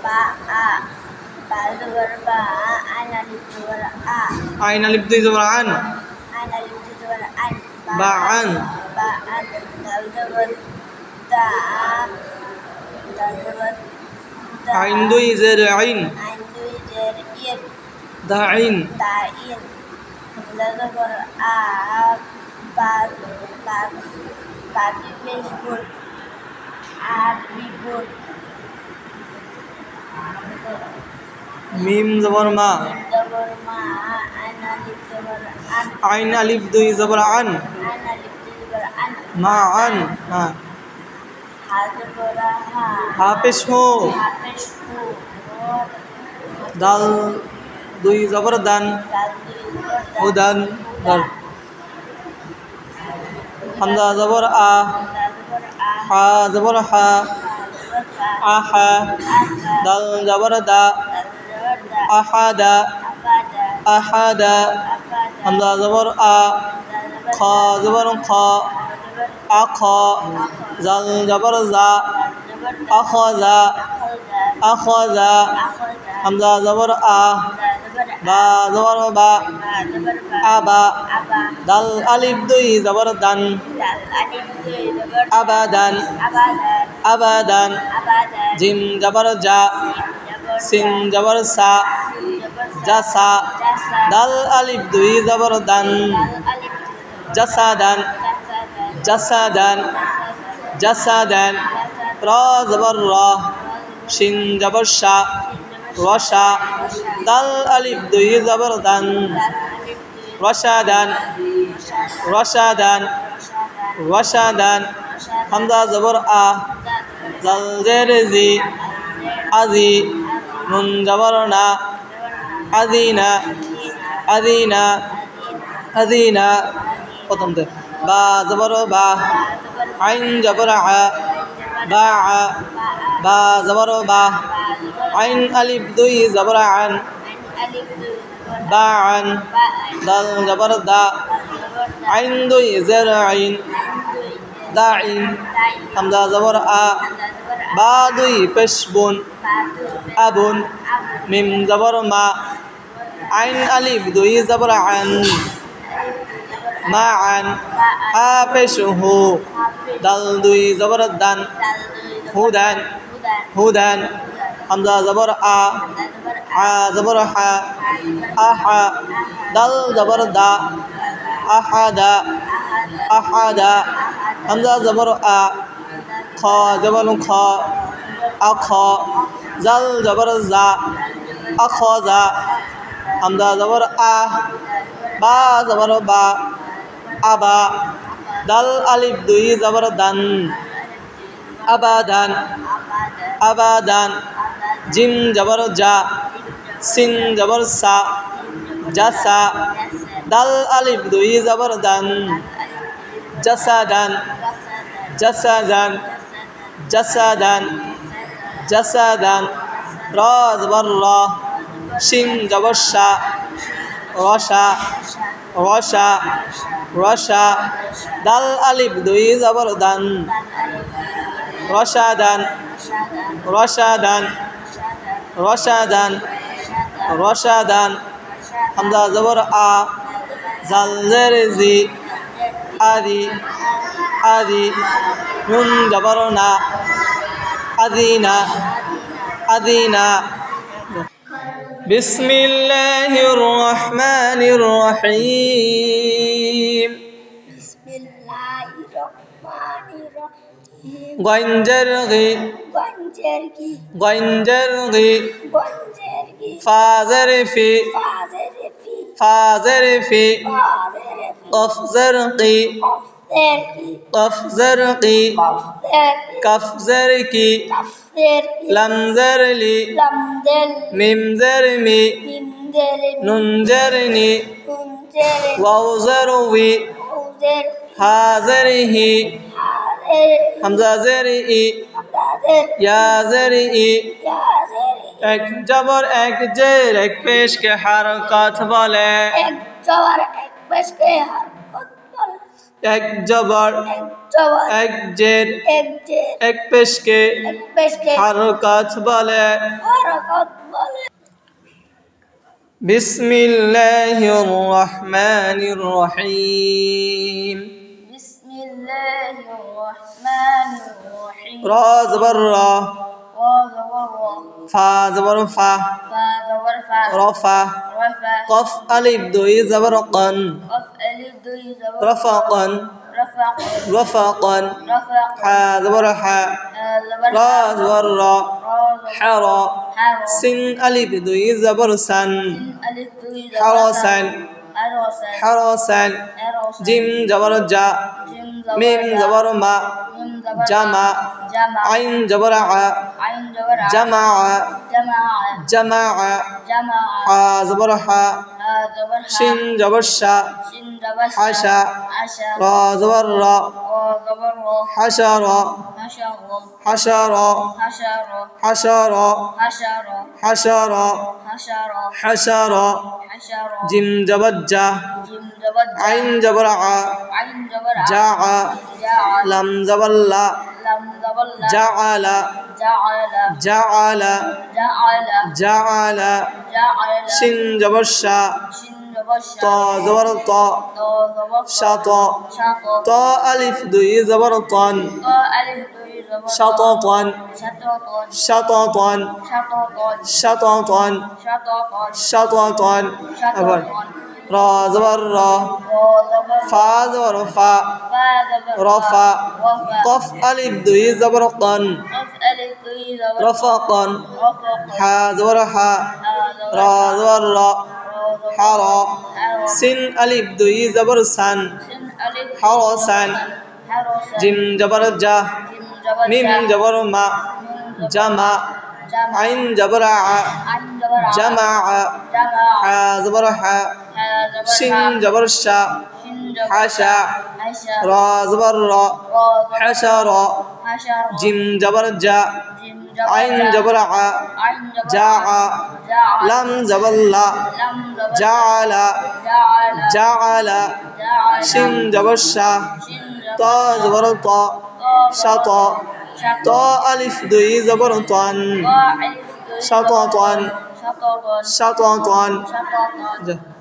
ba a ba zabar ba ain alif zabar a ain alif duy zabar an ain alif duy zabar an ba an dal zabar da dal zabar da ain duy zer ain ain duy zer in da'in da'in hamzah zabar a ba bibun abibun mim zabar ma zabar ma ain alif zabar an ain alif duy zabar an ain alif duy zabar an ma'an ha ha zabar ha ha pesh ho hafiz hu dal duy zabar dan dal duy zabar da hudan dal hamza zabar a hamzah zabar a ha zabar ha zabar ha aha dal zabar da dal zabar da ahada afada ahada afada hamza zabar a dal zabar kha zabar kha zabar akha zal zabar za zabar da akhadha akhadha hamza zabar a ba zabar ba aba dal alif duy zabar dan abadan abadan jim zabar ja sin zabar sa jasa dal alif duy zabar dan jasadan jasadan jasadan ra zabar ra shin zabar sha rasha dal alif duy zabar dan rashadan rashadan rashadan hamza zabar a zal zer zi azi nun zabar na adina adina adina প্রথম তে বা জবর বা আইন জবর আ বা বা জবর বা আইন আলিফ দুই জবর আন বা আন দাল জবর দা আইন দুই জের আইন দা আইন হামজা জবর আ বা দুই পেশ বুন আবুন মিম জবর মা আইন আলিফ দুই জবর আন ma'an ha peshu dal duy zabar dan hudan hudan hamza zabar a ha zabar ha aha dal zabar da ahada ahada hamza zabar a kha zabar kha akha zal zabar za akhaza hamza zabar a ba zabar ba aba dal alif duy zabar dan abadan abadan jim zabar ja sin zabar sa jasa dal alif duy zabar dan jasadan jasadan jasadan jasadan ra zabar ra shin zabar sha rasha rasha rasha dal alif duy zabar dan rashadan rashadan rashadan rashadan hamza zabar a zal zer zi adi adi nun zabar na adina adina بسم الله الرحمن الرحيم بسم الله الرحمن الرحيم غنجرغي غنجرغي غنجرغي غنجرغي فازرفي فازرفي فازرفي فازرفي قف زرقي قف زرقي كف زرقي لم زرلي ميم زرمي نون زرني واو زروي ها زره Hamza Jerry yeah Jerry এক জবর এক জের এক পেশ কে হরকত বলে এক জবর এক পেশ কে হরকত বলে এক জবর জবর এক জের এক জের এক পেশকে এক পেশকে হরকত বলে হরকত বলে বিসমিল্লাহির রহমানির রহিম বিসমিল্লাহির রহমানির রহিম রা জবর রা ওয়া জবর ওয়া ফা জবর ফা ফা জবর ফা রফা রফা কফ আলিফ দুই জবর কন কফ আলিফ দুই জবর রফাকন রফাক রফাকন রফাক হা জবর হা হা জবর রা জবর রা রা حرا حر سن ألف دوي زبر سن سين ألف دوي زبر حرسن حرسن حرسن حرسن جيم زبر جا جيم زبر ميم جا زبر ما ميم زبر جمع جمع عين زبر ع عين زبر ع جمع جمع جمع جمع حا زبر حا ها زبر ح شين زبر شا شين زبر ش حشا عشا را زبر را را زبر را حشر حشر حشر حشر حشر حشر حشر حشر حشر حشر جيم زبر جا جيم زبر ج عين زبر ع عين زبر ع جاع جعل لم زبر لا لم زبر لا جعل جعل جعل جعل جعل جعل شن زبر شا شين زبر ش طا زبر طا طا زبر شطا شط طا ألف دوي زبر طن طا ألف دوي زبر شططا شطط شططا شطط شططا شطط شططا أبر را زبر را را زبر فا زبر فا فا زبر رفا رفع قف ألف دوي زبر قن قف ألف دوي زبر رفقا رفق حا زبر حا ها زبر را زبر را را زبر حرا حر سن ألف دوي زبر سن سين ألف حرسن حرسن جيم زبر جا جيم زبر ميم جا زبر ما ميم زبر جمع جمع عين زبر ع عين زبر ع جمع جمع حا زبر حا ها زبر شن ح زبر شا شين زبر حشا حشا را زبر را را زبر حشر حشر جيم زبر جا جيم زبر عين جا زبر ع عين زبر جاع جعل لم زبر لا لم زبر جعل جعل جعل جعل شن زبر شا شين زبر طا زبر طا شطا شط طا ألف دوي زبر طن طا ألف دوي شططا شطط شططا شطط